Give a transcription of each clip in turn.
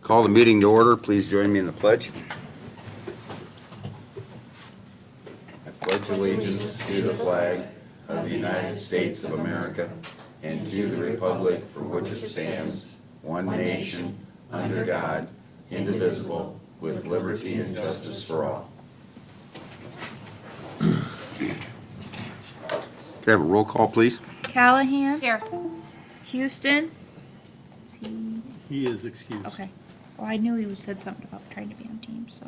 Call the meeting to order. Please join me in the pledge. I pledge allegiance to the flag of the United States of America and to the republic for which it stands, one nation, under God, indivisible, with liberty and justice for all. Could I have a roll call, please? Callahan? Here. Houston? He is excused. Okay. Well, I knew he said something about trying to be on team, so.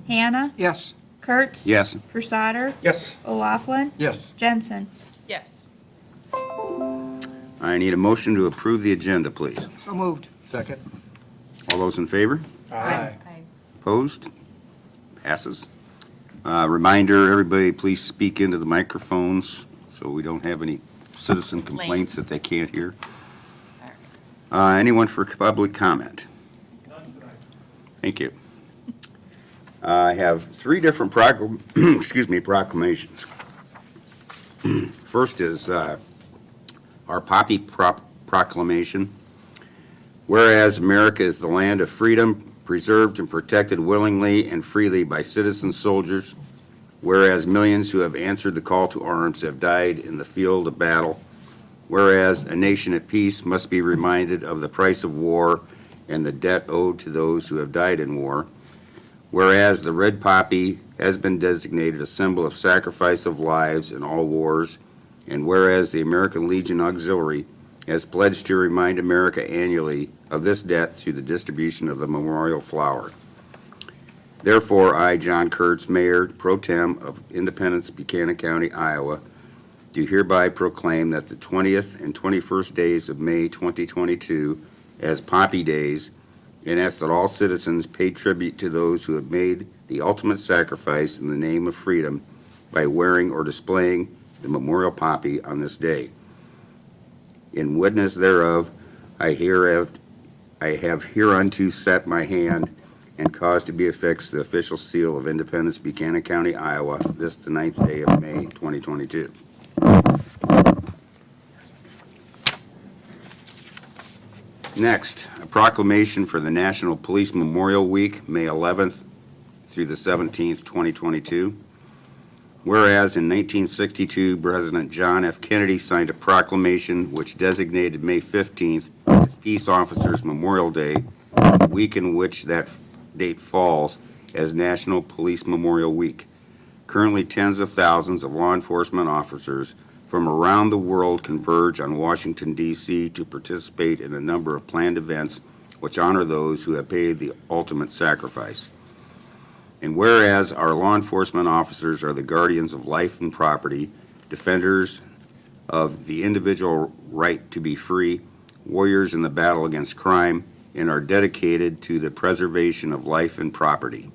Hannah? Yes. Kurtz? Yes. Versater? Yes. O'Laughlin? Yes. Jensen? Yes. I need a motion to approve the agenda, please. So moved. Second. All those in favor? Aye. Opposed? Passes. Reminder, everybody, please speak into the microphones so we don't have any citizen complaints that they can't hear. Anyone for public comment? None tonight. Thank you. I have three different proclamations. First is our Poppy Proclamation. Whereas America is the land of freedom, preserved and protected willingly and freely by citizen soldiers, whereas millions who have answered the call to arms have died in the field of battle, whereas a nation at peace must be reminded of the price of war and the debt owed to those who have died in war, whereas the red poppy has been designated a symbol of sacrifice of lives in all wars, and whereas the American Legion Auxiliary has pledged to remind America annually of this debt through the distribution of the memorial flower. Therefore, I, John Kurtz, Mayor Pro Tem of Independence, Buchanan County, Iowa, do hereby proclaim that the 20th and 21st days of May 2022 as Poppy Days, and ask that all citizens pay tribute to those who have made the ultimate sacrifice in the name of freedom by wearing or displaying the memorial poppy on this day. In witness thereof, I have hereunto set my hand and caused to be affixed the official seal of Independence, Buchanan County, Iowa, this the 9th day of May 2022. Next, a proclamation for the National Police Memorial Week, May 11th through the 17th, 2022. Whereas in 1962, President John F. Kennedy signed a proclamation which designated May 15th as Peace Officers Memorial Day, the week in which that date falls as National Police Memorial Week. Currently, tens of thousands of law enforcement officers from around the world converge on Washington, D.C. to participate in a number of planned events which honor those who have paid the ultimate sacrifice. And whereas our law enforcement officers are the guardians of life and property, defenders of the individual right to be free, warriors in the battle against crime, and are dedicated to the preservation of life and property.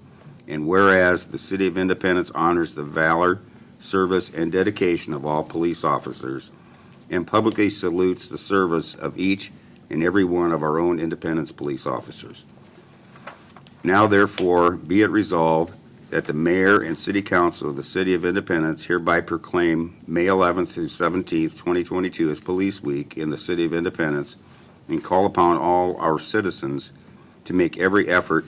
And whereas the City of Independence honors the valor, service, and dedication of all police officers, and publicly salutes the service of each and every one of our own Independence police officers. Now, therefore, be it resolved that the Mayor and City Council of the City of Independence hereby proclaim May 11th through 17th, 2022 as Police Week in the City of Independence, and call upon all our citizens to make every effort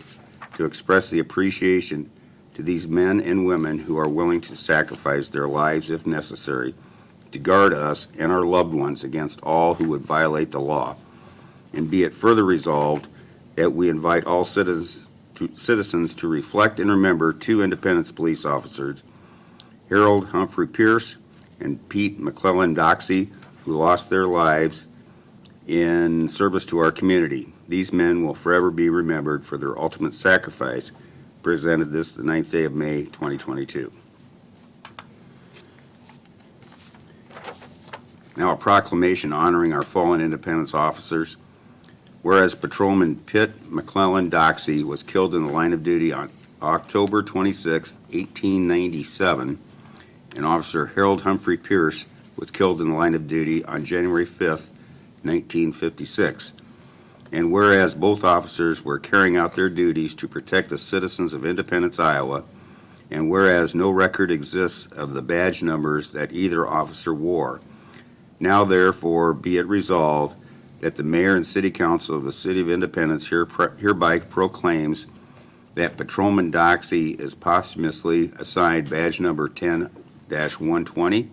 to express the appreciation to these men and women who are willing to sacrifice their lives if necessary to guard us and our loved ones against all who would violate the law. And be it further resolved that we invite all citizens to reflect and remember two Independence police officers, Harold Humphrey Pierce and Pete McClellan Doxey, who lost their lives in service to our community. These men will forever be remembered for their ultimate sacrifice, presented this the 9th day of May 2022. Now, a proclamation honoring our fallen Independence officers. Whereas Patrolman Pitt McClellan Doxey was killed in the line of duty on October 26, 1897, and Officer Harold Humphrey Pierce was killed in the line of duty on January 5, 1956. And whereas both officers were carrying out their duties to protect the citizens of Independence, Iowa, and whereas no record exists of the badge numbers that either officer wore, now therefore be it resolved that the mayor and city council of the City of Independence hereby proclaims that Patrolman Doxey is posthumously assigned badge number 10-120,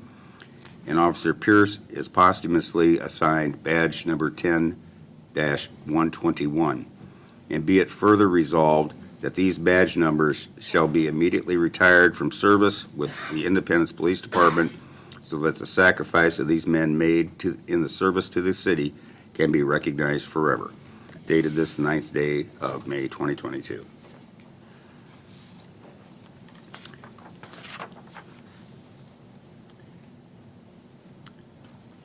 and Officer Pierce is posthumously assigned badge number 10-121. And be it further resolved that these badge numbers shall be immediately retired from service with the Independence Police Department, so that the sacrifice of these men made in the service to the city can be recognized forever. Dated this 9th day of May 2022.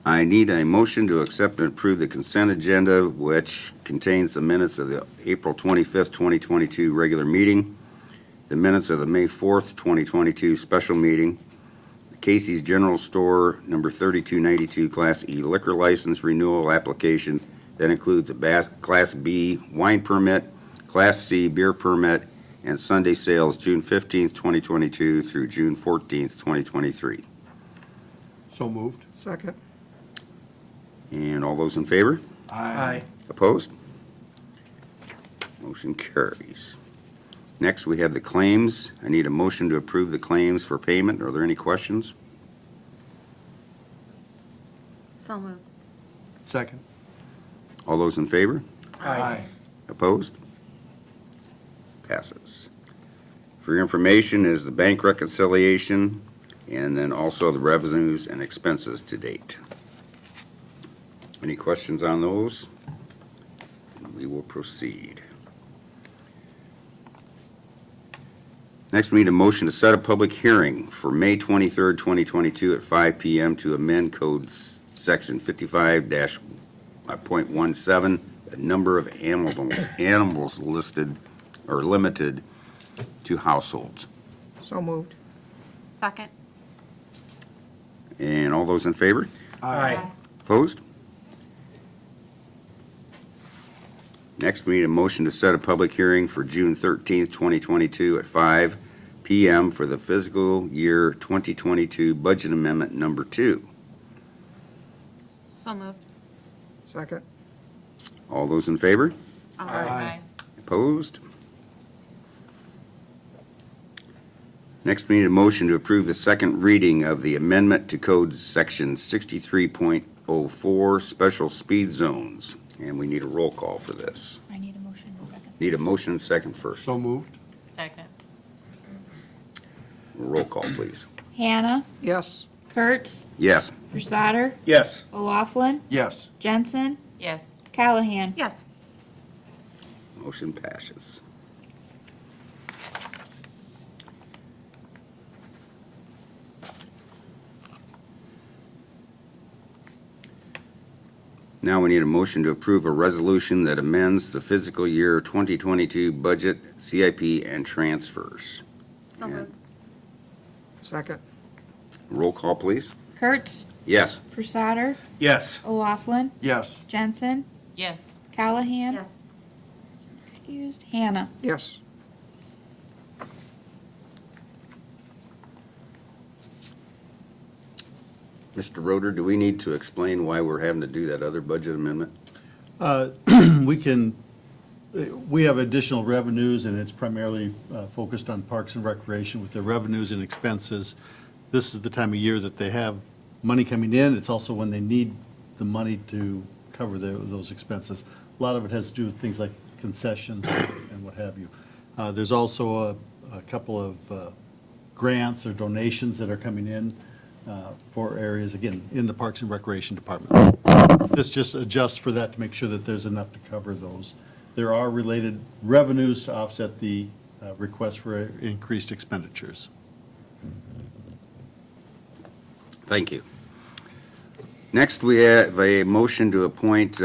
I need a motion to accept and approve the consent agenda, which contains the minutes of the April 25th, 2022 regular meeting, the minutes of the May 4th, 2022 special meeting, the Casey's General Store number 3292 Class E liquor license renewal application that includes a Class B wine permit, Class C beer permit, and Sunday sales June 15th, 2022 through June 14th, 2023. So moved. Second. And all those in favor? Aye. Opposed? Motion carries. Next, we have the claims. I need a motion to approve the claims for payment. Are there any questions? So moved. Second. All those in favor? Aye. Opposed? Passes. For your information is the bank reconciliation and then also the revenues and expenses to date. Any questions on those? We will proceed. Next, we need a motion to set a public hearing for May 23rd, 2022 at 5 p.m. to amend Code Section 55-.17, the number of animals listed or limited to households. So moved. Second. And all those in favor? Aye. Opposed? Next, we need a motion to set a public hearing for June 13th, 2022 at 5 p.m. for the fiscal year 2022 budget amendment number 2. So moved. Second. All those in favor? Aye. Opposed? Next, we need a motion to approve the second reading of the amendment to Code Section 63.04, Special Speed Zones. And we need a roll call for this. I need a motion in a second. Need a motion and second first. So moved. Second. Roll call, please. Hannah, Yes. Kurtz, Yes. Rusader, Yes. O'Laughlin, Yes. Jensen, Yes. Callahan. Yes. Motion passes. Now we need a motion to approve a resolution that amends the fiscal year 2022 budget, CIP, and transfers. So moved. Second. Roll call, please. Kurtz, Yes. Rusader, Yes. O'Laughlin, Yes. Jensen, Yes. Callahan. Yes. Excused, Hannah. Yes. Mr. Roder, do we need to explain why we're having to do that other budget amendment? We have additional revenues, and it's primarily focused on Parks and Recreation with their revenues and expenses. This is the time of year that they have money coming in. It's also when they need the money to cover those expenses. A lot of it has to do with things like concessions and what have you. There's also a couple of grants or donations that are coming in for areas, again, in the Parks and Recreation Department. This just adjusts for that to make sure that there's enough to cover those. There are related revenues to offset the request for increased expenditures. Thank you. Next, we have a motion to appoint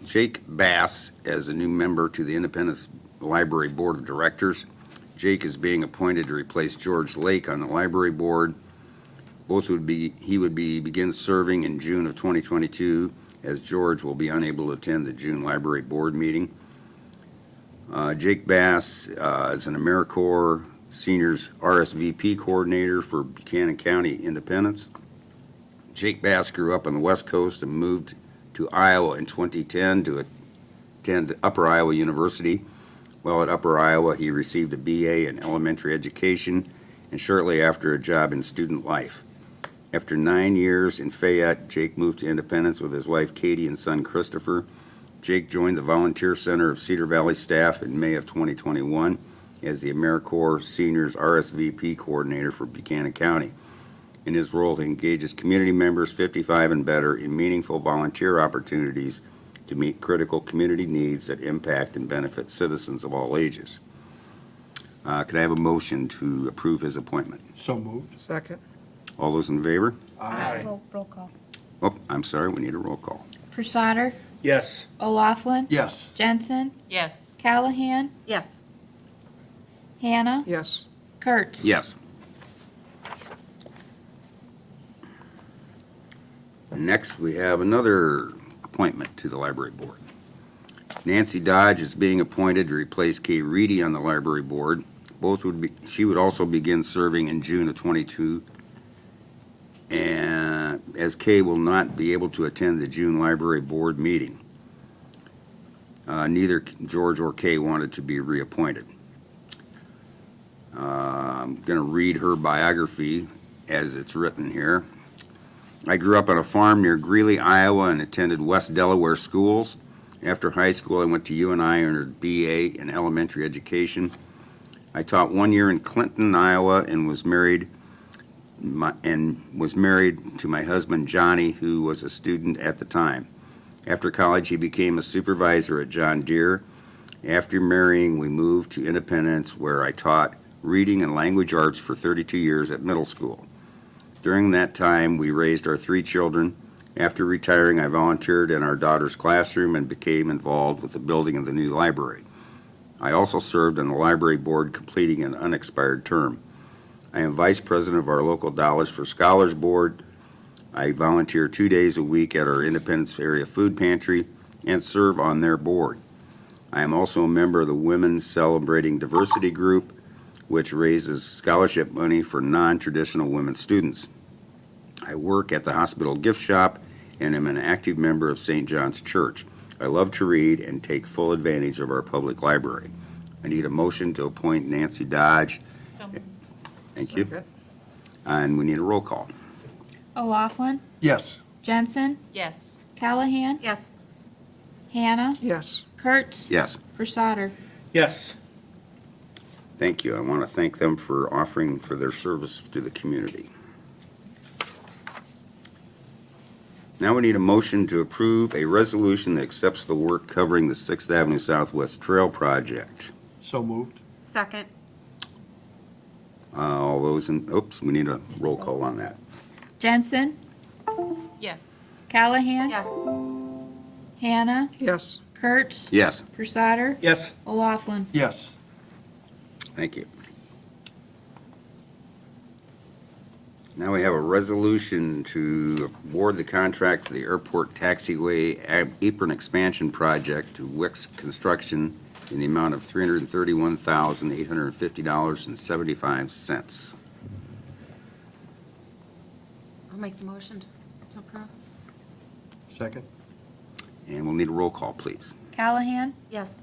Jake Bass as a new member to the Independence Library Board of Directors. Jake is being appointed to replace George Lake on the library board. He would begin serving in June of 2022, as George will be unable to attend the June library board meeting. Jake Bass is an AmeriCorps Seniors RSVP Coordinator for Buchanan County Independence. Jake Bass grew up on the West Coast and moved to Iowa in 2010 to attend Upper Iowa University. While at Upper Iowa, he received a BA in elementary education and shortly after a job in student life. After 9 years in Fayette, Jake moved to Independence with his wife Katie and son Christopher. Jake joined the Volunteer Center of Cedar Valley staff in May of 2021 as the AmeriCorps Seniors RSVP Coordinator for Buchanan County. In his role, he engages community members 55 and better in meaningful volunteer opportunities to meet critical community needs that impact and benefit citizens of all ages. Could I have a motion to approve his appointment? So moved. Second. All those in favor? Aye. Roll call. Oh, I'm sorry, we need a roll call. Prusader, Yes. O'Laughlin, Yes. Jensen, Yes. Callahan, Yes. Hannah, Yes. Kurtz. Yes. Next, we have another appointment to the library board. Nancy Dodge is being appointed to replace Kay Reedy on the library board. She would also begin serving in June of '22. And as Kay will not be able to attend the June library board meeting. Neither George or Kay wanted to be reappointed. I'm going to read her biography as it's written here. I grew up on a farm near Greeley, Iowa, and attended West Delaware schools. After high school, I went to UNI and earned BA in elementary education. I taught 1 year in Clinton, Iowa, and was married to my husband, Johnny, who was a student at the time. After college, he became a supervisor at John Deere. After marrying, we moved to Independence, where I taught reading and language arts for 32 years at middle school. During that time, we raised our 3 children. After retiring, I volunteered in our daughter's classroom and became involved with the building of the new library. I also served on the library board, completing an unexpired term. I am vice president of our local Dollars for Scholars board. I volunteer 2 days a week at our Independence area food pantry and serve on their board. I am also a member of the Women's Celebrating Diversity group, which raises scholarship money for non-traditional women students. I work at the hospital gift shop and am an active member of St. John's Church. I love to read and take full advantage of our public library. I need a motion to appoint Nancy Dodge. So moved. Thank you. Second. And we need a roll call. O'Laughlin, Yes. Jensen, Yes. Callahan, Yes. Hannah, Yes. Kurtz, Yes, Prusader. Yes. thank you. I want to thank them for offering for their service to the community. Now we need a motion to approve a resolution that accepts the work covering the 6th Avenue Southwest Trail project. So moved. Second. All those in, oops, we need a roll call on that. Jensen, Yes. Callahan, Yes. Hannah, Yes. Kurtz, Yes, Prusader, Yes. O'Laughlin. Yes. thank you. Now we have a resolution to award the contract for the airport taxiway apron expansion project to Wix Construction in the amount of $331,850.75. I'll make the motion to approve. Second. And we'll need a roll call, please. Callahan, Yes.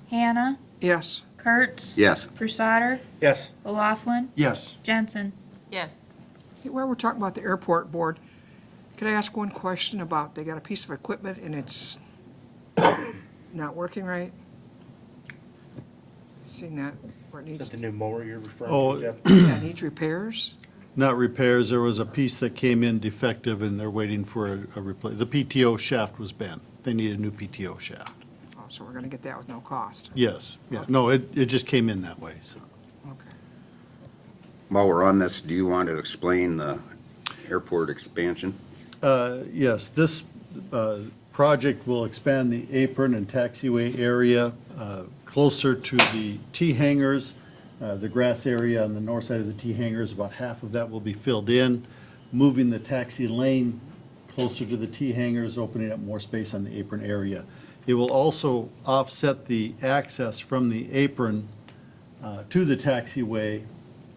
Hannah, Yes. Kurtz, Yes, Prusader, Yes. O'Laughlin, Yes. Jensen. Yes. Hey, while we're talking about the airport board, could I ask one question about, they got a piece of equipment and it's not working right? Seen that where it Is needs, that the new mower you're referring Oh. to? Jeff? yeah, it needs repairs? Not repairs, there was a piece that came in defective and they're waiting for a replace. The PTO shaft was bent. They need a new PTO shaft. Oh, so we're gonna get that with no cost? Yes, yeah, no, it just came in that way, so. Okay. while we're on this, do you want to explain the airport expansion? Yes, this project will expand the apron and taxiway area closer to the T hangars. The grass area on the north side of the T hangars, about half of that will be filled in, moving the taxi lane closer to the T hangars, opening up more space on the apron area. It will also offset the access from the apron to the taxiway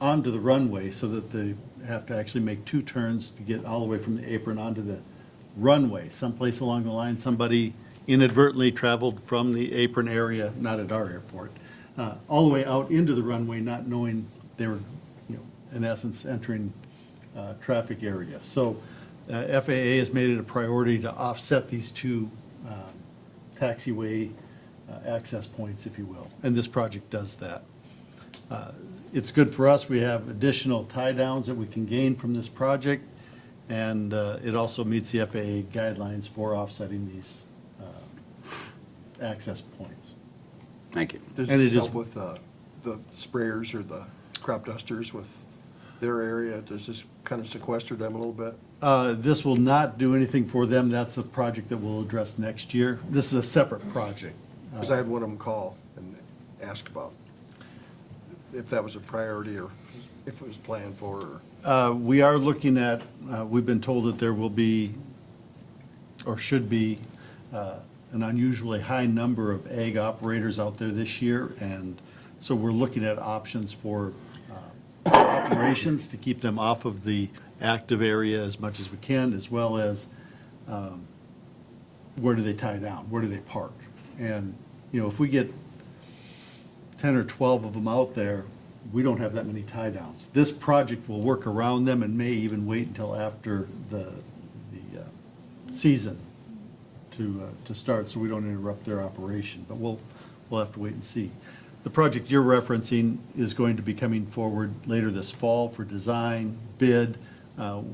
onto the runway so that they have to actually make 2 turns to get all the way from the apron onto the runway. Someplace along the line, somebody inadvertently traveled from the apron area, not at our airport, all the way out into the runway, not knowing they were, in essence, entering traffic area. So FAA has made it a priority to offset these two taxiway access points, if you will, and this project does that. It's good for us. We have additional tie-downs that we can gain from this project, and it also meets the FAA guidelines for offsetting these access points. Thank you. Does And this it is- help with the sprayers or the crop dusters with their area? Does this kind of sequester them a little bit? This will not do anything for them. That's a project that we'll address next year. This is a separate project. Because I had one of them call and ask about if that was a priority or if it was planned for, or We are looking at, we've been told that there will be, or should be, an unusually high number of ag operators out there this year, and so we're looking at options for operations to keep them off of the active area as much as we can, as well as where do they tie down, where do they park? And, if we get 10 or 12 of them out there, we don't have that many tie downs. This project will work around them and may even wait until after the season to start, so we don't interrupt their operation. But we'll have to wait and see. The project you're referencing is going to be coming forward later this fall for design, bid,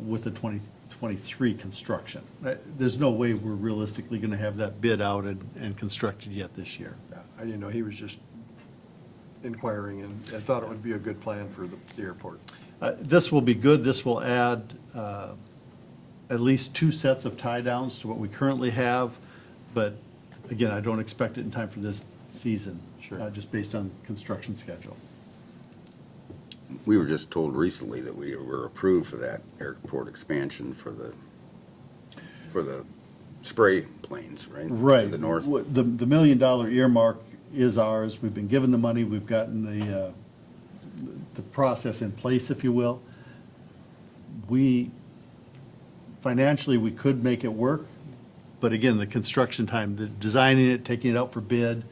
with the 2023 construction. There's no way we're realistically going to have that bid out and constructed yet this year. I didn't know, he was just inquiring, and I thought it would be a good plan for the airport. This will be good. This will add at least 2 sets of tie downs to what we currently have. But again, I don't expect it in time for this season. Sure. Just based on construction schedule. We were just told recently that we were approved for that airport expansion for the spray planes, right? Right. To the north. The $1 million earmark is ours. We've been given the money. We've gotten the process in place, if you will. Financially, we could make it work, but again, the construction time, the designing it, taking it out for bid,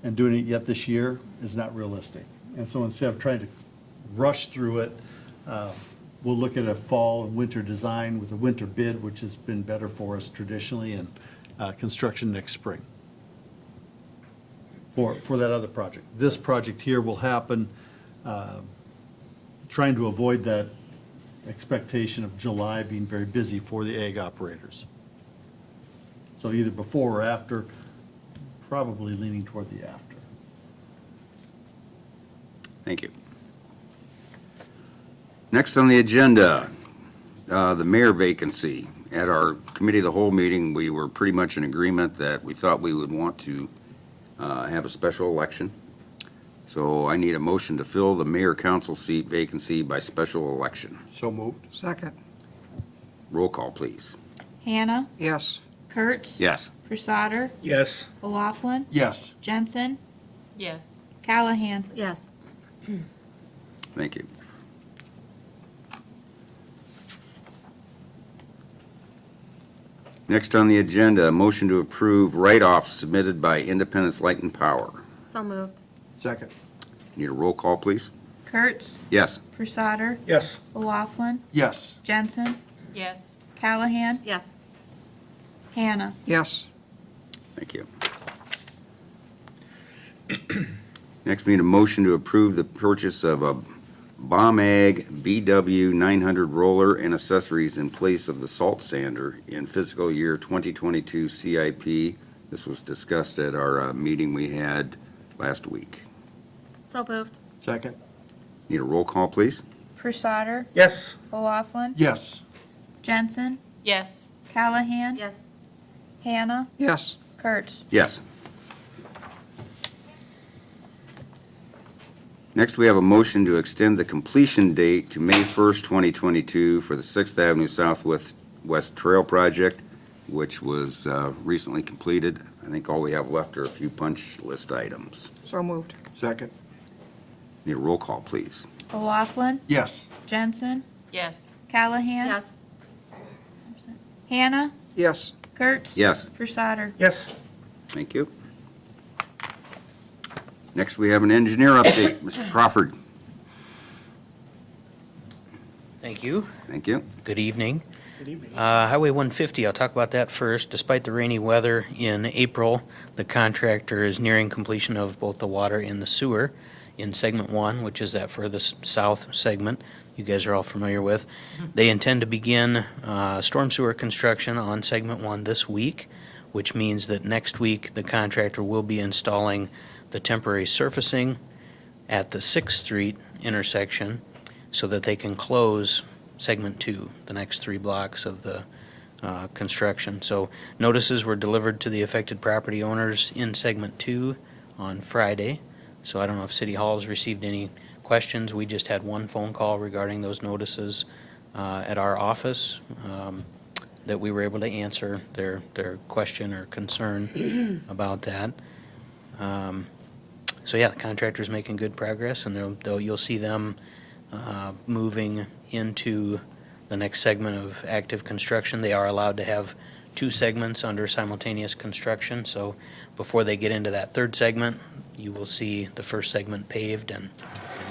and doing it yet this year is not realistic. And so instead of trying to rush through it, we'll look at a fall and winter design with a winter bid, which has been better for us traditionally, and construction next spring for that other project. This project here will happen, trying to avoid that expectation of July being very busy for the ag operators. So either before or after, probably leaning toward the after. Thank you. Next on the agenda, the mayor vacancy. At our committee of the whole meeting, we were pretty much in agreement that we thought we would want to have a special election. So I need a motion to fill the mayor council seat vacancy by special election. So moved. Second. Roll call, please. Hannah, Yes. Kurtz. Yes. Prusado, Yes. O'Laughlin, Yes. Jensen, Yes. Callahan. Yes. Thank you. Next on the agenda, a motion to approve write-offs submitted by Independence Light and Power. So moved. Second. Need a roll call, please? Kurtz, Yes. Prusado, Yes. O'Laughlin, Yes. Jensen, Yes. Callahan, Yes. Hannah. Yes. Thank you. Next, we need a motion to approve the purchase of a Bomag BW 900 roller and accessories in place of the salt sander in fiscal year 2022 CIP. This was discussed at our meeting we had last week. So moved. Second. Need a roll call, please? Prusado, Yes. O'Laughlin, Yes. Jensen, Yes. Callahan, Yes. Hannah, Yes. Kurtz. Yes. Next, we have a motion to extend the completion date to May 1st, 2022 for the 6th Avenue Southwest Trail Project, which was recently completed. I think all we have left are a few punch list items. So moved. Second. Need a roll call, please. O'Laughlin, Yes. Jensen, Yes. Callahan. Yes. Hannah, Yes. Kurt? Yes. Brusader? Yes. Thank you. Next, we have an engineer update. Mr. Crawford. Thank you. Thank you. Good evening. Good evening. Highway 150, I'll talk about that first. Despite the rainy weather in April, the contractor is nearing completion of both the water and the sewer in segment 1, which is that furthest south segment you guys are all familiar with. They intend to begin storm sewer construction on segment 1 this week, which means that next week the contractor will be installing the temporary surfacing at the 6th Street intersection so that they can close segment 2, the next 3 blocks of the construction. So notices were delivered to the affected property owners in segment 2 on Friday. So I don't know if City Hall has received any questions. We just had one phone call regarding those notices at our office that we were able to answer their question or concern about that. So yeah, the contractor's making good progress, and you'll see them moving into the next segment of active construction. They are allowed to have 2 segments under simultaneous construction, so before they get into that 3rd segment, you will see the first segment paved and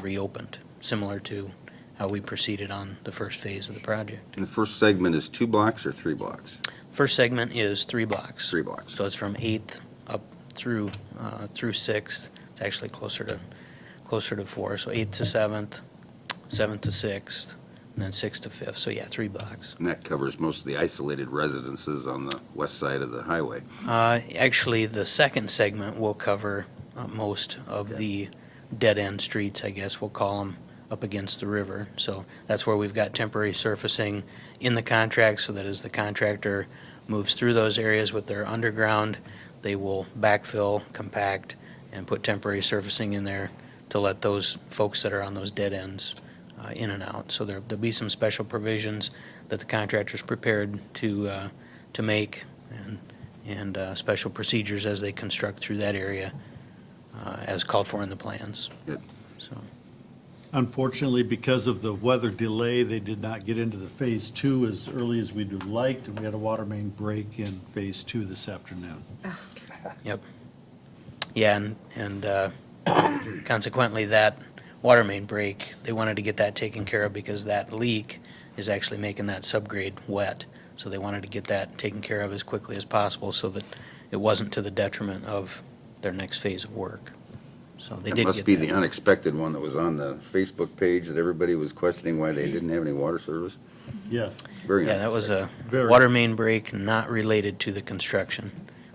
reopened, similar to how we proceeded on the first phase of the project. And the first segment is 2 blocks or 3 blocks? First segment is 3 blocks. 3 blocks. So it's from 8th up through 6th. It's actually closer to 4. So 8th to 7th, 7th to 6th, and then 6th to 5th. So yeah, 3 blocks. And that covers most of the isolated residences on the west side of the highway. Actually, the second segment will cover most of the dead-end streets, I guess we'll call them, up against the river. So that's where we've got temporary surfacing in the contract, so that as the contractor moves through those areas with their underground, they will backfill, compact, and put temporary surfacing in there to let those folks that are on those dead ends in and out. So there'll be some special provisions that the contractor's prepared to make, and special procedures as they construct through that area as called for in the plans. Good. So, Unfortunately, because of the weather delay, they did not get into the Phase 2 as early as we'd have liked, and we had a water main break in Phase 2 this afternoon. yep. Yeah, and consequently, that water main break, they wanted to get that taken care of because that leak is actually making that subgrade wet. So they wanted to get that taken care of as quickly as possible so that it wasn't to the detriment of their next phase of work. So they That did must get be that. the unexpected one that was on the Facebook page that everybody was questioning why they didn't have any water service. Yes. Very Yeah, that was a Very. water main break not related to the construction,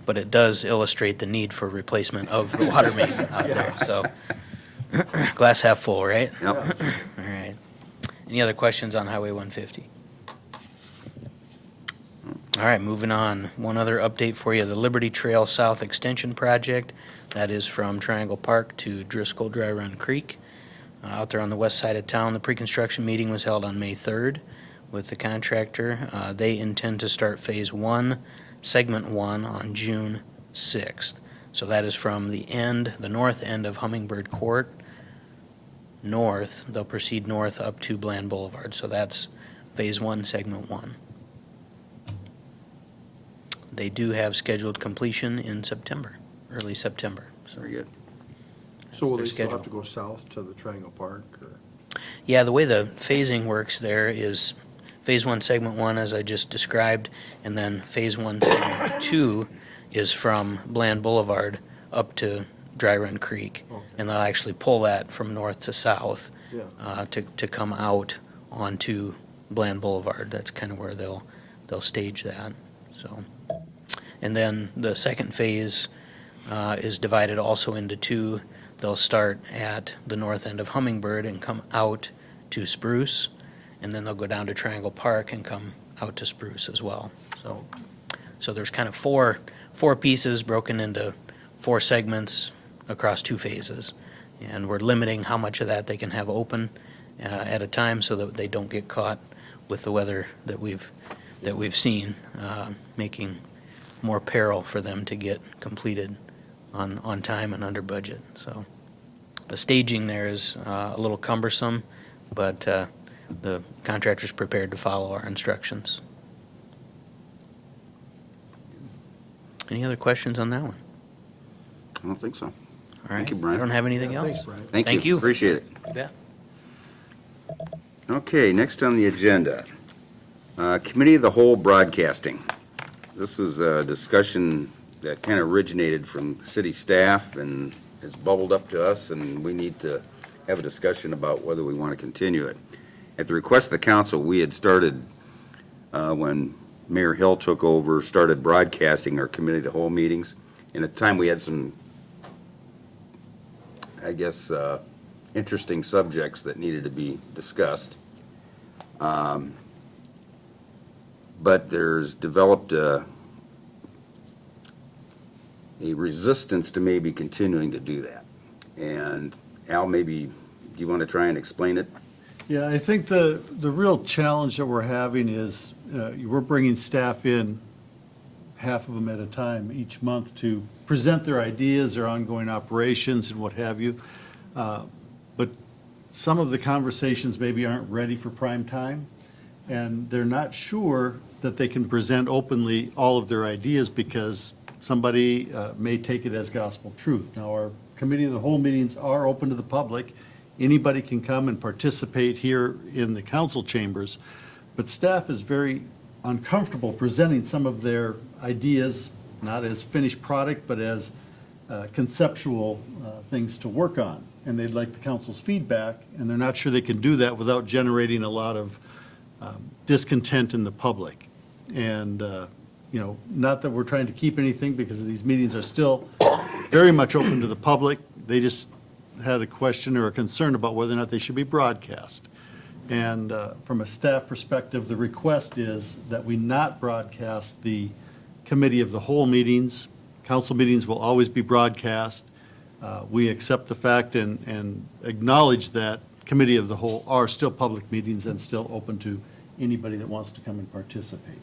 but it does illustrate the need for replacement of the water main out there, so. Glass half full, right? Yep. All right. Any other questions on Highway 150? All right, moving on. One other update for you, the Liberty Trail South Extension Project. That is from Triangle Park to Driscoll Dry Run Creek. Out there on the west side of town, the pre-construction meeting was held on May 3rd with the contractor. They intend to start Phase 1, Segment 1 on June 6th. So that is from the north end of Hummingbird Court north. They'll proceed north up to Bland Boulevard. So that's Phase 1, Segment 1. They do have scheduled completion in September, early September. So, Very good. So will Their they still schedule. have to go south to the Triangle Park, or? yeah, the way the phasing works there is Phase 1, Segment 1, as I just described, and then Phase 1, Segment 2 is from Bland Boulevard up to Dry Run Creek. Okay. And they'll actually pull that from north to south Yeah. to come out onto Bland Boulevard. That's kind of where they'll stage that. So, and then the second phase is divided also into 2. They'll start at the north end of Hummingbird and come out to Spruce, and then they'll go down to Triangle Park and come out to Spruce as well. So there's kind of four pieces broken into 4 segments across 2 phases, and we're limiting how much of that they can have open at a time so that they don't get caught with the weather that we've seen, making more peril for them to get completed on time and under budget. So the staging there is a little cumbersome, but the contractor's prepared to follow our instructions. Any other questions on that one? I don't think so. All Thank right. you, Brian. I don't have anything Yeah, else. thanks, Brian. Thank you. Thank you. Appreciate it. You bet. Okay, next on the agenda, Committee of the Whole Broadcasting. This is a discussion that kind of originated from city staff and has bubbled up to us, and we need to have a discussion about whether we want to continue it. At the request of the council, we had started, when Mayor Hill took over, started broadcasting our Committee of the Whole meetings. And at the time, we had some, I guess, interesting subjects that needed to be discussed. But there's developed a resistance to maybe continuing to do that. And Al, maybe, do you want to try and explain it? Yeah, I think the real challenge that we're having is we're bringing staff in, half of them at a time each month, to present their ideas, their ongoing operations and what have you. But some of the conversations maybe aren't ready for prime time, and they're not sure that they can present openly all of their ideas because somebody may take it as gospel truth. Now, our Committee of the Whole meetings are open to the public. Anybody can come and participate here in the council chambers, but staff is very uncomfortable presenting some of their ideas, not as finished product, but as conceptual things to work on. And they'd like the council's feedback, and they're not sure they can do that without generating a lot of discontent in the public. And, you know, not that we're trying to keep anything, because these meetings are still very much open to the public. They just had a question or a concern about whether or not they should be broadcast. And from a staff perspective, the request is that we not broadcast the Committee of the Whole meetings. Council meetings will always be broadcast. We accept the fact and acknowledge that Committee of the Whole are still public meetings and still open to anybody that wants to come and participate.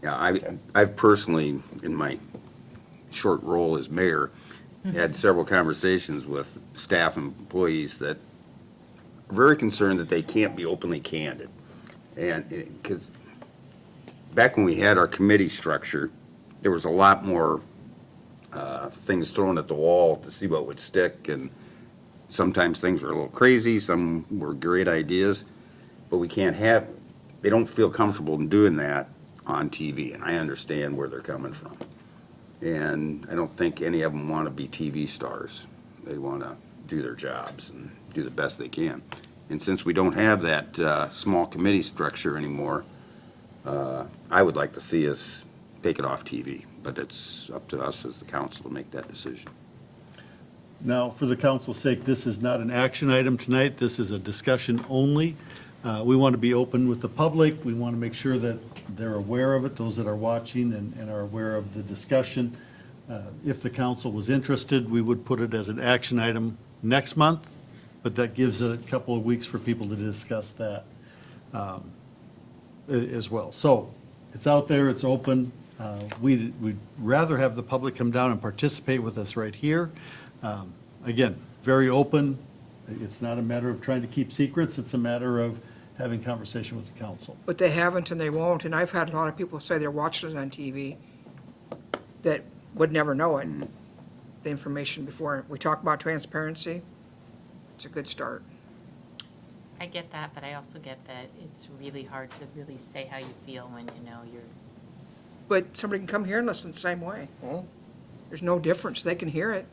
Yeah, I've personally, in my short role as mayor, had several conversations with staff and employees that are very concerned that they can't be openly candid. And, because back when we had our committee structure, there was a lot more things thrown at the wall to see what would stick, and sometimes things were a little crazy, some were great ideas, but we can't have, they don't feel comfortable in doing that on TV, and I understand where they're coming from. And I don't think any of them want to be TV stars. They want to do their jobs and do the best they can. And since we don't have that small committee structure anymore, I would like to see us take it off TV, but it's up to us as the council to make that decision. Now, for the council's sake, this is not an action item tonight. This is a discussion only. We want to be open with the public. We want to make sure that they're aware of it, those that are watching and are aware of the discussion. If the council was interested, we would put it as an action item next month, but that gives a couple of weeks for people to discuss that as well. So it's out there, it's open. We'd rather have the public come down and participate with us right here. Again, very open. It's not a matter of trying to keep secrets. It's a matter of having conversation with the council. But they haven't and they won't, and I've had a lot of people say they're watching it on TV that would never know it, the information before. We talk about transparency, it's a good start. I get that, but I also get that it's really hard to really say how you feel when you know you're, But somebody can come here and listen the same way. There's no difference, they can hear it.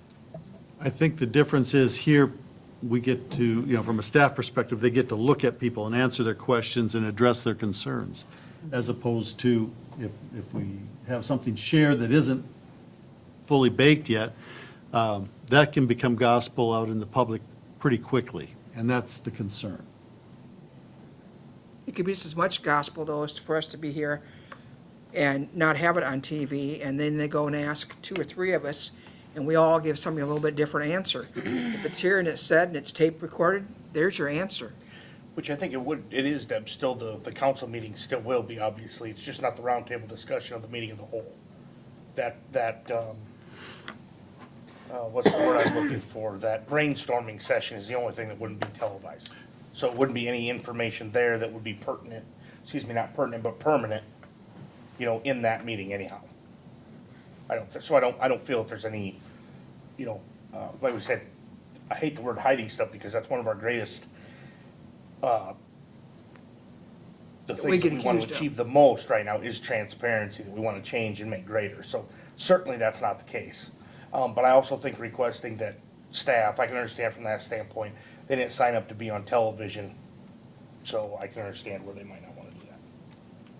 I think the difference is here, we get to, you know, from a staff perspective, they get to look at people and answer their questions and address their concerns, as opposed to if we have something shared that isn't fully baked yet, that can become gospel out in the public pretty quickly, and that's the concern. It could be just as much gospel, though, as for us to be here and not have it on TV, and then they go and ask 2 or 3 of us, and we all give somebody a little bit different answer. If it's here and it's said and it's tape recorded, there's your answer. Which I think it is, Deb, still the council meeting still will be, obviously. It's just not the roundtable discussion of the meeting of the whole. What's the word I'm looking for? That brainstorming session is the only thing that wouldn't be televised. So it wouldn't be any information there that would be pertinent, not pertinent, but permanent, in that meeting anyhow. So I don't feel that there's any, like we said, I hate the word hiding stuff because that's one of our greatest, the we things get that we want to accused of. achieve the most right now is transparency that we want to change and make greater. So certainly that's not the case. But I also think requesting that staff, I can understand from that standpoint, they didn't sign up to be on television. So I can understand where they might not want to do that.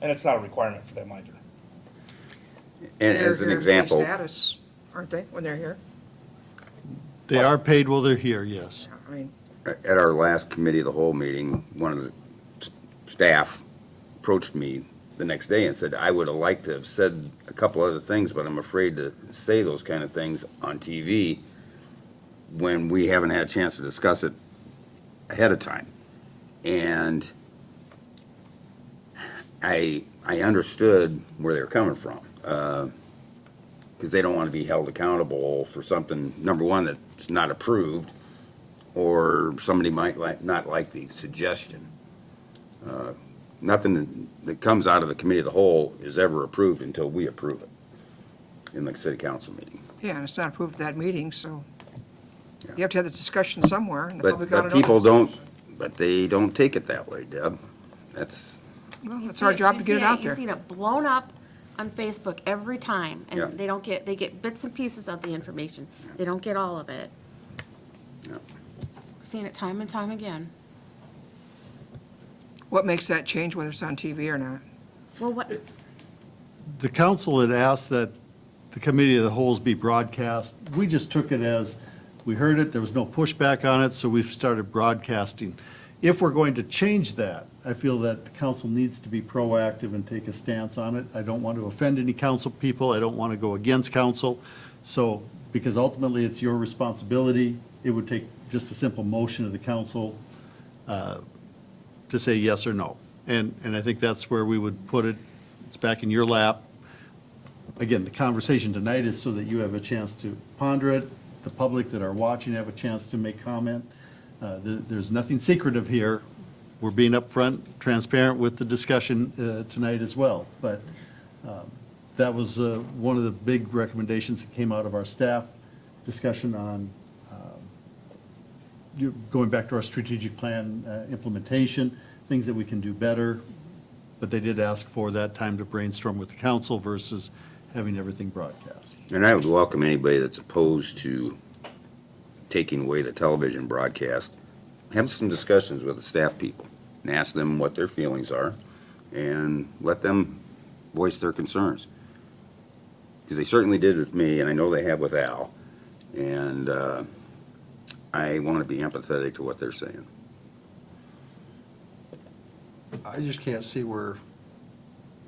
And it's not a requirement for them either. And as an They're here in example, status, aren't they, when they're here? They are paid while they're here, yes. I mean, at our last committee of the whole meeting, one of the staff approached me the next day and said, I would have liked to have said a couple other things, but I'm afraid to say those kind of things on TV when we haven't had a chance to discuss it ahead of time. And I understood where they were coming from, because they don't want to be held accountable for something, number one, that's not approved, or somebody might not like the suggestion. Nothing that comes out of the committee of the whole is ever approved until we approve it in the city council meeting. yeah, and it's not approved at that meeting, so Yeah. you have to have the discussion somewhere, and the public But ought to know. people don't, but they don't take it that way, Deb. That's, Well, You it's see our it- job you to get see it out there. You see it blown up on Facebook every time, Yeah. and they get bits and pieces of the information. They don't get all of it. yeah. Seen it time and time again. What makes that change, whether it's on TV or not? Well, what, The council had asked that the committee of the wholes be broadcast. We just took it as, we heard it, there was no pushback on it, so we've started broadcasting. If we're going to change that, I feel that the council needs to be proactive and take a stance on it. I don't want to offend any council people, I don't want to go against council. So, because ultimately it's your responsibility, it would take just a simple motion of the council to say yes or no. And I think that's where we would put it. It's back in your lap. Again, the conversation tonight is so that you have a chance to ponder it, the public that are watching have a chance to make comment. There's nothing secretive here. We're being upfront, transparent with the discussion tonight as well. But that was one of the big recommendations that came out of our staff discussion on going back to our strategic plan implementation, things that we can do better. But they did ask for that time to brainstorm with the council versus having everything broadcast. And I would welcome anybody that's opposed to taking away the television broadcast. Have some discussions with the staff people and ask them what their feelings are and let them voice their concerns. Because they certainly did with me, and I know they have with Al. And I want to be empathetic to what they're saying. I just can't see where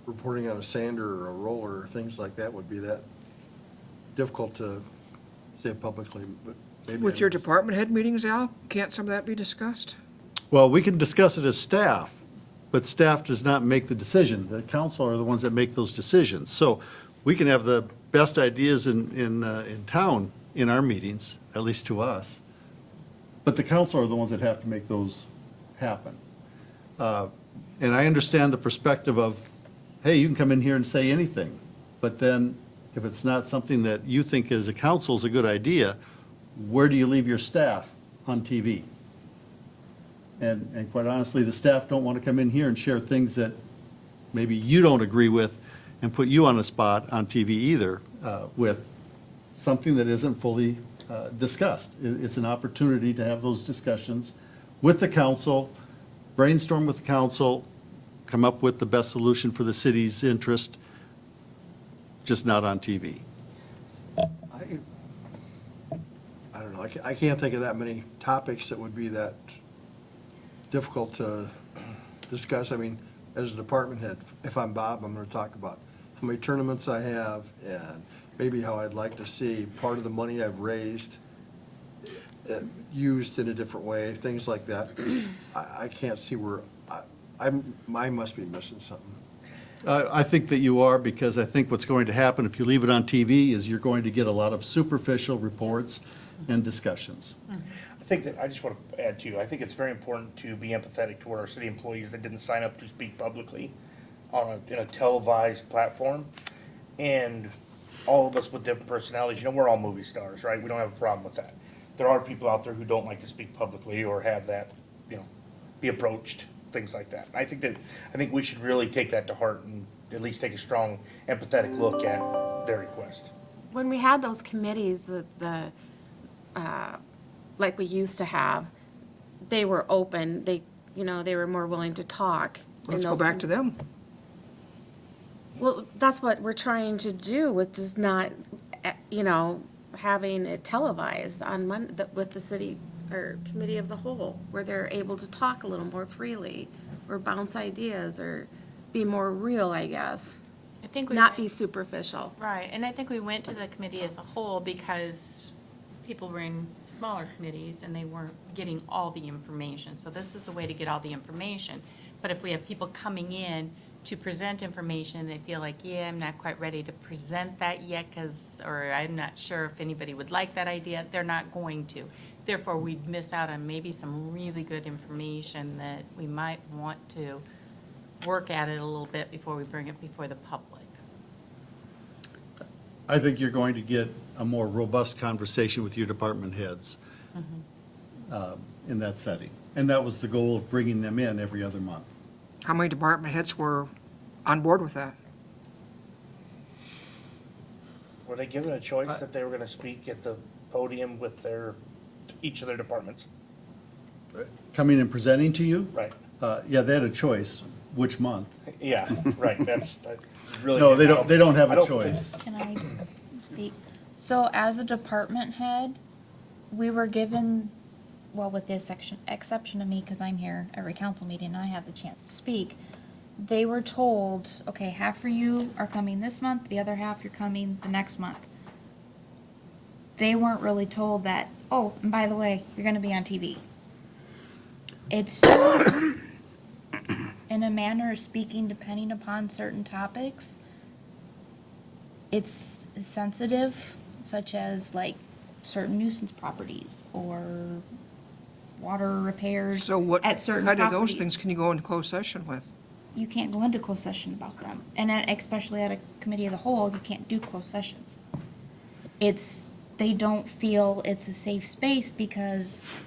reporting on a sander or a roller or things like that would be that difficult to say publicly, but maybe. With your department head meetings, Al, can't some of that be discussed? Well, we can discuss it as staff, but staff does not make the decision. The council are the ones that make those decisions. So we can have the best ideas in town in our meetings, at least to us, but the council are the ones that have to make those happen. And I understand the perspective of, hey, you can come in here and say anything, but then if it's not something that you think as a council is a good idea, where do you leave your staff on TV? And quite honestly, the staff don't want to come in here and share things that maybe you don't agree with and put you on a spot on TV either with something that isn't fully discussed. It's an opportunity to have those discussions with the council, brainstorm with the council, come up with the best solution for the city's interest, just not on TV. I don't know, I can't think of that many topics that would be that difficult to discuss. I mean, as a department head, if I'm Bob, I'm gonna talk about how many tournaments I have and maybe how I'd like to see part of the money I've raised used in a different way, things like that. I can't see where, I must be missing something. I think that you are, because I think what's going to happen if you leave it on TV is you're going to get a lot of superficial reports and discussions. I think that, I just want to add to, I think it's very important to be empathetic toward our city employees that didn't sign up to speak publicly in a televised platform. And all of us with different personalities, we're all movie stars, right? We don't have a problem with that. There are people out there who don't like to speak publicly or have that, be approached, things like that. I think we should really take that to heart and at least take a strong empathetic look at their request. When we had those committees, like we used to have, they were open, they were more willing to talk. in Let's go those back to them. Well, that's what we're trying to do with just not, having it televised on with the city or committee of the whole, where they're able to talk a little more freely or bounce ideas or be more real, I guess. I think we Not went- be superficial. Right, and I think we went to the committee as a whole because people were in smaller committees and they weren't getting all the information. So this is a way to get all the information. But if we have people coming in to present information, they feel like, yeah, I'm not quite ready to present that yet or I'm not sure if anybody would like that idea, they're not going to. Therefore, we'd miss out on maybe some really good information that we might want to work at it a little bit before we bring it before the public. I think you're going to get a more robust conversation with your department heads in that setting. And that was the goal of bringing them in every other month. How many department heads were on board with that? Were they given a choice that they were gonna speak at the podium with each of their departments? Coming and presenting to you, Right, yeah, they had a choice, which month. yeah, right, that's really. No, they don't have I a don't choice. Can I speak? So as a department head, we were given, well, with the exception of me, because I'm here every council meeting and I have the chance to speak, they were told, okay, half of you are coming this month, the other half you're coming the next month. They weren't really told that, oh, and by the way, you're gonna be on TV. It's in a manner of speaking, depending upon certain topics, it's sensitive, such as like certain nuisance properties or water repairs So what at certain kind of those properties. things can you go into closed session with? You can't go into closed session about them. And especially at a committee of the whole, you can't do closed sessions. They don't feel it's a safe space because,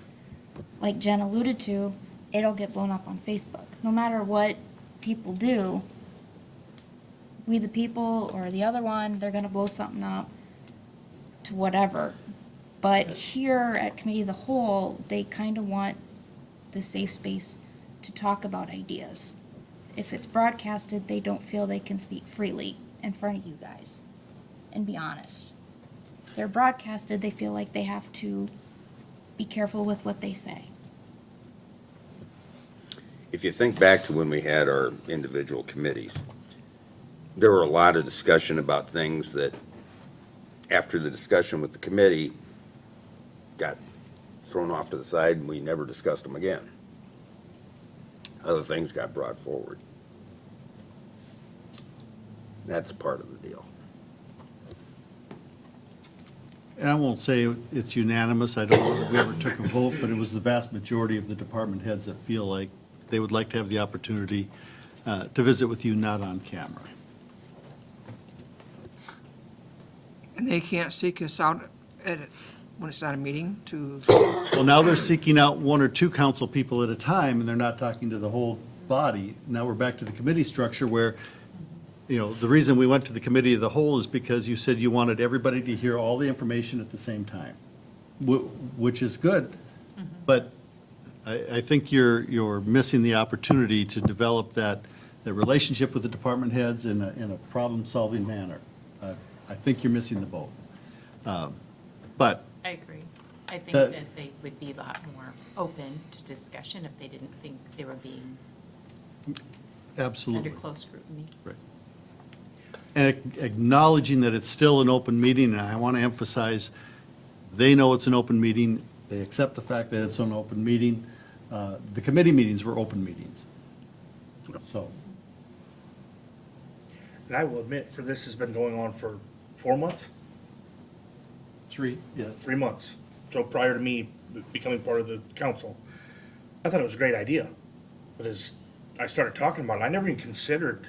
like Jen alluded to, it'll get blown up on Facebook. No matter what people do, we the people or the other one, they're gonna blow something up to whatever. But here at committee of the whole, they kind of want the safe space to talk about ideas. If it's broadcasted, they don't feel they can speak freely in front of you guys and be honest. If they're broadcasted, they feel like they have to be careful with what they say. If you think back to when we had our individual committees, there were a lot of discussion about things that, after the discussion with the committee, got thrown off to the side and we never discussed them again. Other things got brought forward. That's part of the deal. And I won't say it's unanimous, I don't know that we ever took a vote, but it was the vast majority of the department heads that feel like they would like to have the opportunity to visit with you not on camera. And they can't seek us out when it's not a meeting to, Well, now they're seeking out one or two council people at a time, and they're not talking to the whole body. Now we're back to the committee structure where, the reason we went to the committee of the whole is because you said you wanted everybody to hear all the information at the same time, which is good. But I think you're missing the opportunity to develop the relationship with the department heads in a problem-solving manner. I think you're missing the boat. But I agree. I think That- that they would be a lot more open to discussion if they didn't think they were being absolutely. under close scrutiny. Right. And acknowledging that it's still an open meeting, and I want to emphasize, they know it's an open meeting, they accept the fact that it's an open meeting. The committee meetings were open meetings. So, And I will admit, this has been going on for 4 months, 3, yeah. 3 months. So prior to me becoming part of the council, I thought it was a great idea. But as I started talking about it, I never even considered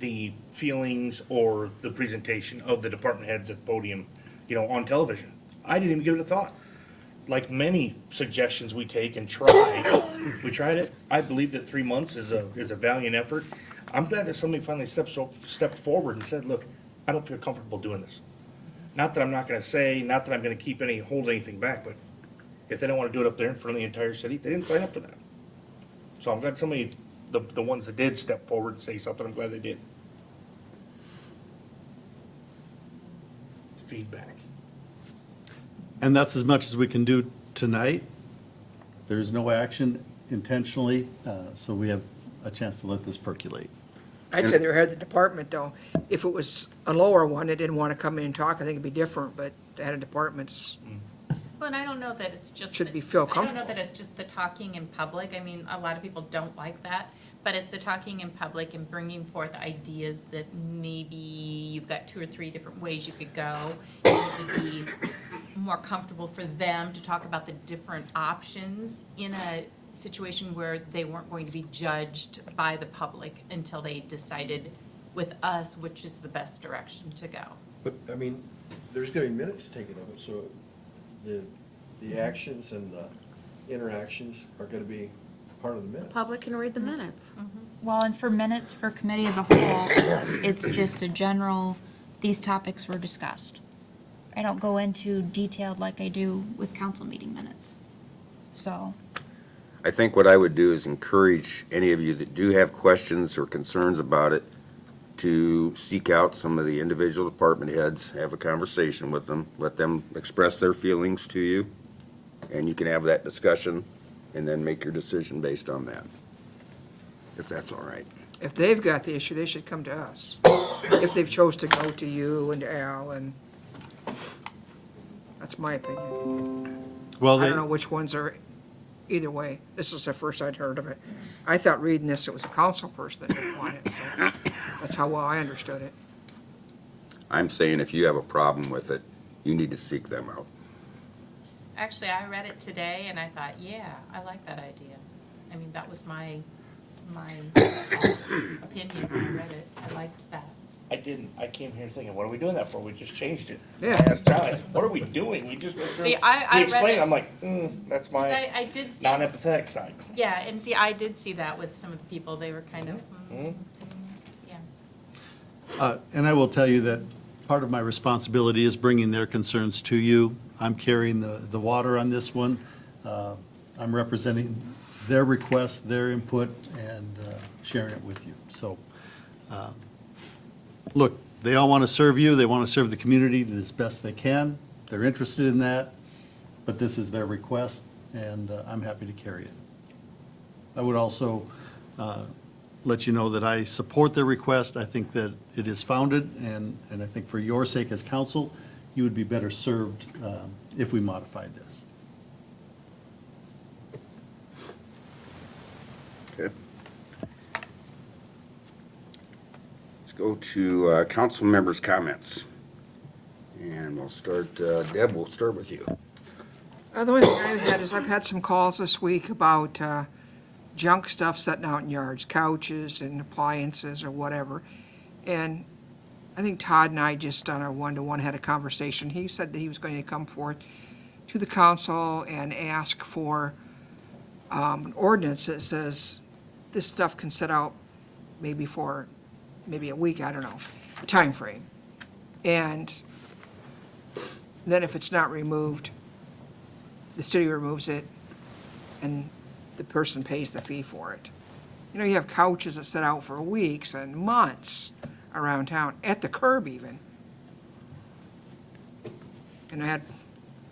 the feelings or the presentation of the department heads at the podium, you know, on television. I didn't even give it a thought. Like many suggestions we take and try, we tried it. I believe that 3 months is a valiant effort. I'm glad that somebody finally stepped forward and said, look, I don't feel comfortable doing this. Not that I'm not gonna say, not that I'm gonna hold anything back, but if they don't wanna do it up there in front of the entire city, they didn't sign up for that. So I'm glad somebody, the ones that did step forward and say something, I'm glad they did. Feedback. And that's as much as we can do tonight. There's no action intentionally, so we have a chance to let this percolate. I'd say they're head of the department, though. If it was a lower one, they didn't want to come in and talk, I think it'd be different, but the head of departments, Well, and I don't know that it's just. Should the- be feel I don't know comfortable. that it's just the talking in public. I mean, a lot of people don't like that, but it's the talking in public and bringing forth ideas that maybe you've got 2 or 3 different ways you could go. And it would be more comfortable for them to talk about the different options in a situation where they weren't going to be judged by the public until they decided with us which is the best direction to go. But, I mean, there's gonna be minutes taken of it, so the actions and the interactions are gonna be part of the minutes. Public can read the minutes. Well, and for minutes for committee of the whole, it's just a general, these topics were discussed. I don't go into detailed like I do with council meeting minutes. So, I think what I would do is encourage any of you that do have questions or concerns about it to seek out some of the individual department heads, have a conversation with them, let them express their feelings to you, and you can have that discussion and then make your decision based on that, if that's all right. if they've got the issue, they should come to us. If they've chose to go to you and to Al, and that's my opinion. Well, I don't know which ones are, either way. This is the first I'd heard of it. I thought reading this, it was a council person that didn't want it, so that's how well I understood it. I'm saying if you have a problem with it, you need to seek them out. Actually, I read it today and I thought, yeah, I like that idea. I mean, that was my opinion when I read it. I liked that. I came here thinking, what are we doing that for? We just changed it. Yeah. I asked John, I said, what are we doing? We just went through. See, I He read explained, it. I'm like, that's 'Cause my I did see. non-empathetic side. Yeah, and see, I did see that with some of the people. They were kind of, Mhm. yeah. And I will tell you that part of my responsibility is bringing their concerns to you. I'm carrying the water on this one. I'm representing their requests, their input, and sharing it with you. So, look, they all want to serve you, they want to serve the community as best they can. They're interested in that, but this is their request, and I'm happy to carry it. I would also let you know that I support their request. I think that it is founded, and I think for your sake as council, you would be better served if we modified this. Okay. Let's go to council members' comments. And we'll start, Deb, we'll start with you. The only thing I've had is I've had some calls this week about junk stuff sitting out in yards, couches and appliances or whatever. And I think Todd and I just on our one-to-one had a conversation. He said that he was going to come forth to the council and ask for an ordinance that says this stuff can sit out maybe for maybe a week, I don't know, a time frame. And then if it's not removed, the city removes it, and the person pays the fee for it. You know, you have couches that sit out for weeks and months around town, at the curb even. And I had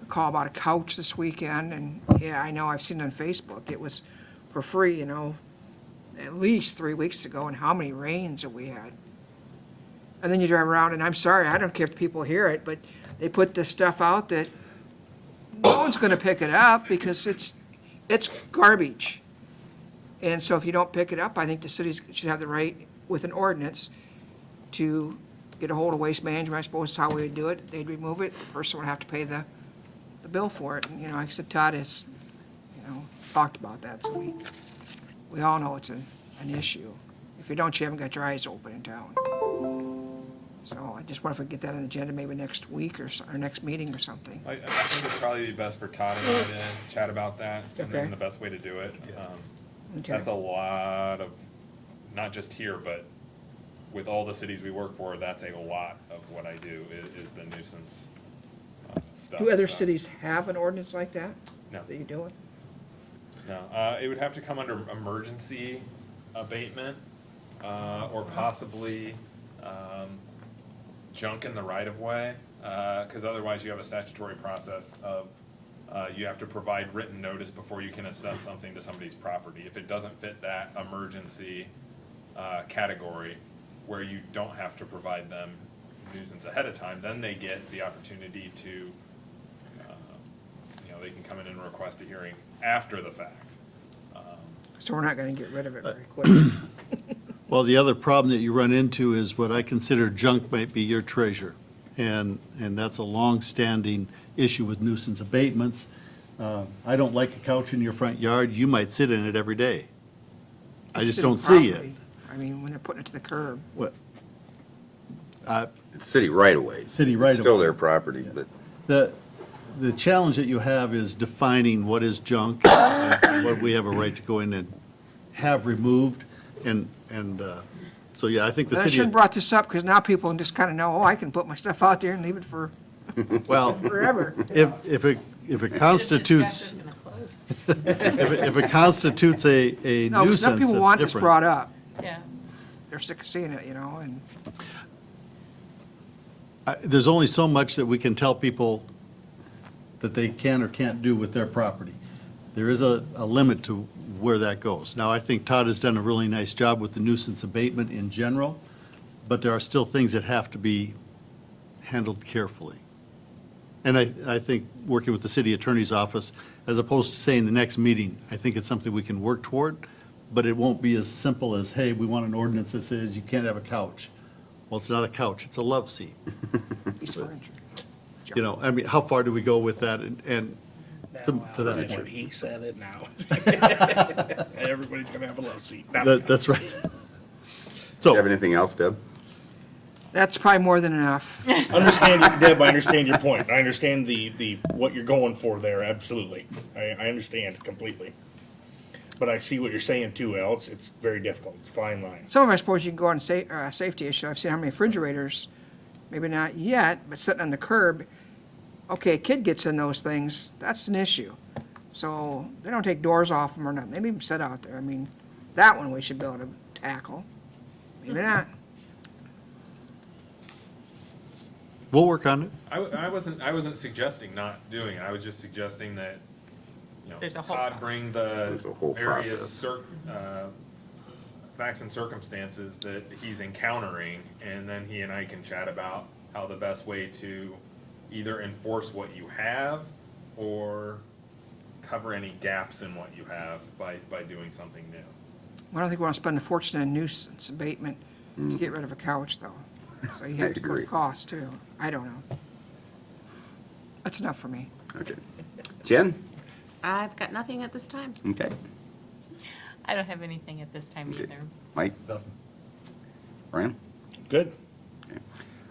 a call about a couch this weekend, and yeah, I know, I've seen it on Facebook. It was for free, you know, at least 3 weeks ago, and how many rains have we had? And then you drive around, and I'm sorry, I don't care if people hear it, but they put this stuff out that no one's gonna pick it up because it's garbage. And so if you don't pick it up, I think the cities should have the right, with an ordinance, to get a hold of Waste Management. I suppose is how we would do it. They'd remove it, the person would have to pay the bill for it. And, you know, like I said, Todd has, you know, talked about that, so we all know it's an issue. If you don't, you haven't got your eyes open in town. So I just wonder if we get that on the agenda maybe next week or next meeting or something. I think it'd probably be best for Todd and I to chat about that, and Okay. then the best way to do it. Okay. That's a lot of, not just here, but with all the cities we work for, that's a lot of what I do, is the nuisance stuff. Do other so- cities have an ordinance like that? No. That you do it? No, it would have to come under emergency abatement, or possibly, junk in the right of way, cause otherwise you have a statutory process of, you have to provide written notice before you can assess something to somebody's property. If it doesn't fit that emergency, category, where you don't have to provide them nuisance ahead of time, then they get the opportunity to, they can come in and request a hearing after the fact. So we're not gonna get rid of it very quick. Well, the other problem that you run into is what I consider junk might be your treasure. And that's a long-standing issue with nuisance abatements. I don't like a couch in your front yard, you might sit in it every day. I It's just city don't see it. property. I mean, when they're putting it to the curb. What? It's city right away. City right Still away. their property, but The challenge that you have is defining what is junk, and what we have a right to go in and have removed, so, yeah, I think the I city. shouldn't have brought this up, because now people just kind of know, oh, I can put my stuff out there and leave it for Well, forever. if it constitutes, Discuss this in a closed- if it constitutes a No, 'cause nuisance, some people that's want this different. brought up. Yeah. They're sick of seeing it, and There's only so much that we can tell people that they can or can't do with their property. There is a limit to where that goes. Now, I think Todd has done a really nice job with the nuisance abatement in general, but there are still things that have to be handled carefully. And I think working with the city attorney's office, as opposed to saying the next meeting, I think it's something we can work toward, but it won't be as simple as, hey, we want an ordinance that says you can't have a couch. Well, it's not a couch, it's a love seat. piece of furniture. You know, I mean, how far do we go with that? And to that Richard, point. he said it now. Everybody's gonna have a love seat. That's right. do you have So, anything else, Deb? That's probably more than enough. Deb, I understand your point. I understand the what you're going for there, absolutely. I understand completely. But I see what you're saying too, Al. It's very difficult. It's a fine line. Some of them, I suppose you can go on safety issue. I've seen how many refrigerators, maybe not yet, but sitting on the curb. Okay, a kid gets in those things, that's an issue. So they don't take doors off them or nothing. They leave them sit out there. I mean, that one we should be able to tackle. Maybe not. we'll work on it. I wasn't suggesting not doing it, I was just suggesting that, There's a whole Todd process. bring the There's a whole various process. facts and circumstances that he's encountering, and then he and I can chat about how the best way to either enforce what you have or cover any gaps in what you have by doing something new. I don't think we want to spend a fortune on nuisance abatement to get rid of a couch, though. So you have to go agree. to cost, too. I don't know. That's enough for me. Okay. Jen? I've got nothing at this time. Okay. I don't have anything at this time Okay. either. Mike? Brian? Good.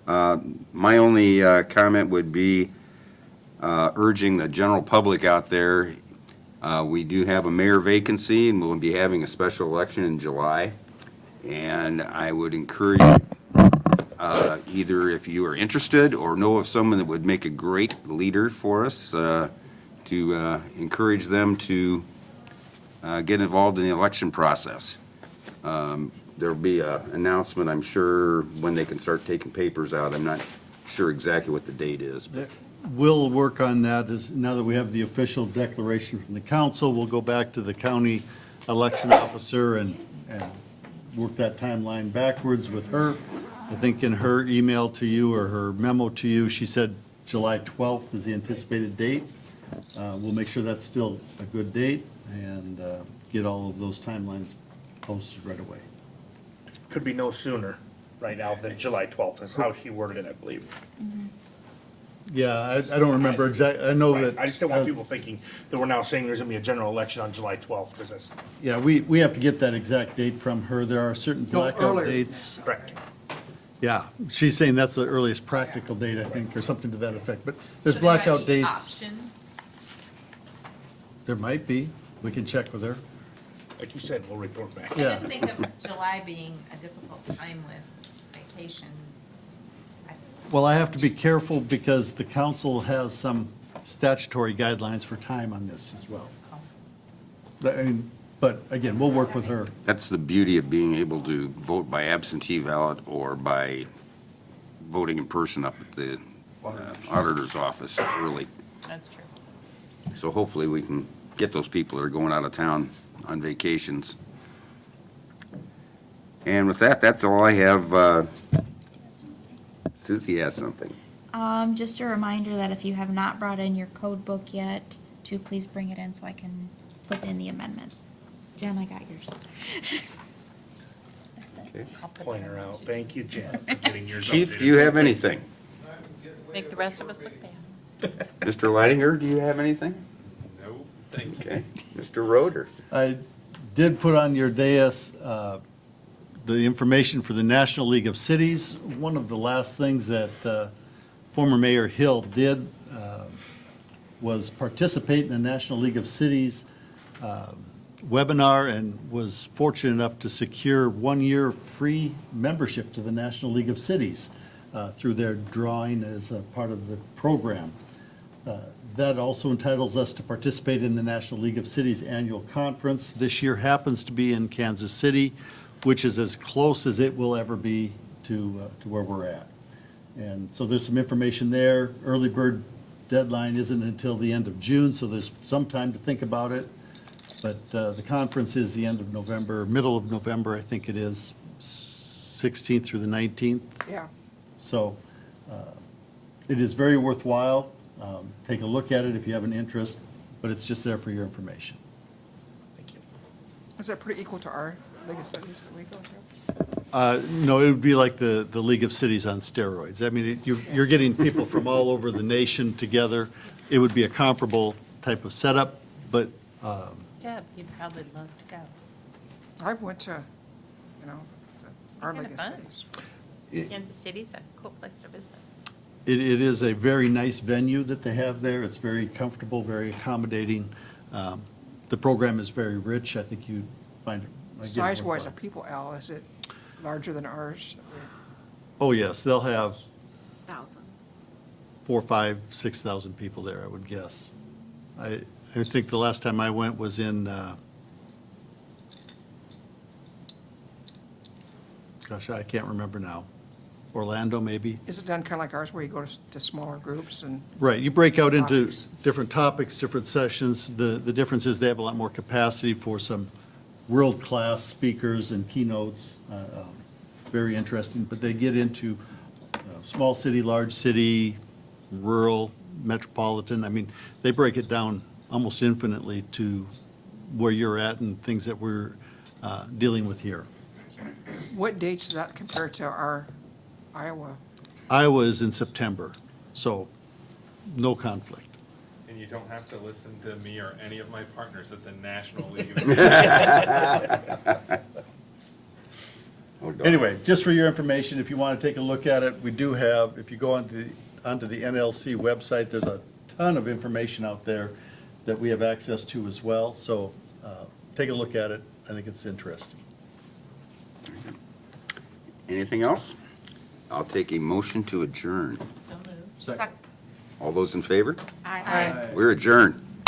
My only comment would be urging the general public out there, we do have a mayor vacancy, and we'll be having a special election in July. And I would encourage, either if you are interested or know of someone that would make a great leader for us, to encourage them to get involved in the election process. There'll be an announcement, I'm sure, when they can start taking papers out. I'm not sure exactly what the date is, but We'll work on that, now that we have the official declaration from the council, we'll go back to the county election officer and work that timeline backwards with her. I think in her email to you or her memo to you, she said July 12th is the anticipated date. We'll make sure that's still a good date and get all of those timelines posted right away. Could be no sooner right now than July 12th, is how she worded it, I believe. Yeah, I don't remember exact, I know Right. that. I just don't want people thinking that we're now saying there's gonna be a general election on July 12th, because that's Yeah, we have to get that exact date from her. There are certain No, blackout earlier. dates. correct. Yeah, she's saying that's the earliest practical date, I think, or something to that effect. But there's So there might blackout be dates. Options. There might be. We can check with her. Like you said, we'll report back. I Yeah. just think of July being a difficult time with vacations. Well, I have to be careful because the council has some statutory guidelines for time on this as well. But again, we'll work with her. That's the beauty of being able to vote by absentee ballot or by voting in person up at the auditor's office early. That's true. So hopefully we can get those people that are going out of town on vacations. And with that, that's all I have. Susie has something. Just a reminder that if you have not brought in your code book yet, to please bring it in so I can put in the amendments. Jen, I got yours. That's it. I'll put Point that her in. out. Thank you, Jen, for getting yours Chief, updated. do you have anything? Make the rest of us look bad. Mr. Leidinger, do you have anything? No, thank you. Okay. Mr. Roder? I did put on your dais the information for the National League of Cities. One of the last things that former Mayor Hill did was participate in the National League of Cities webinar and was fortunate enough to secure 1 year free membership to the National League of Cities through their drawing as a part of the program. That also entitles us to participate in the National League of Cities Annual Conference. This year happens to be in Kansas City, which is as close as it will ever be to where we're at. And so there's some information there. Early bird deadline isn't until the end of June, so there's some time to think about it. But the conference is the end of November, middle of November, I think it is, 16th through the 19th. Yeah. So it is very worthwhile. Take a look at it if you have an interest, but it's just there for your information. Thank you. Is that pretty equal to our League of Cities that we go to? No, it would be like the League of Cities on steroids. I mean, you're getting people from all over the nation together. It would be a comparable type of setup, but Deb, you'd probably love to go. I've went to, our Kinda League of fun. Cities. Kansas City's a cool place to visit. it is a very nice venue that they have there. It's very comfortable, very accommodating. The program is very rich. I think you find it. again, Size-wise, worthwhile. of people, Al, is it larger than ours? Oh, yes, they'll have Thousands. 4,000, 5,000, 6,000 people there, I would guess. I think the last time I went was in, gosh, I can't remember now. Orlando, maybe? Is it done kind of like ours, where you go to smaller groups and? Right, you break out into Topics. different topics, different sessions. The difference is they have a lot more capacity for some world-class speakers and keynotes. Very interesting, but they get into small city, large city, rural, metropolitan. I mean, they break it down almost infinitely to where you're at and things that we're dealing with here. What dates does that compare to our Iowa? Iowa is in September, so no conflict. And you don't have to listen to me or any of my partners at the National League of Cities. Oh, darn. Anyway, just for your information, if you want to take a look at it, we do have, if you go onto the NLC website, there's a ton of information out there that we have access to as well, so take a look at it. I think it's interesting. Anything else? I'll take a motion to adjourn. So moved. Second. All those in favor? Aye. We're adjourned.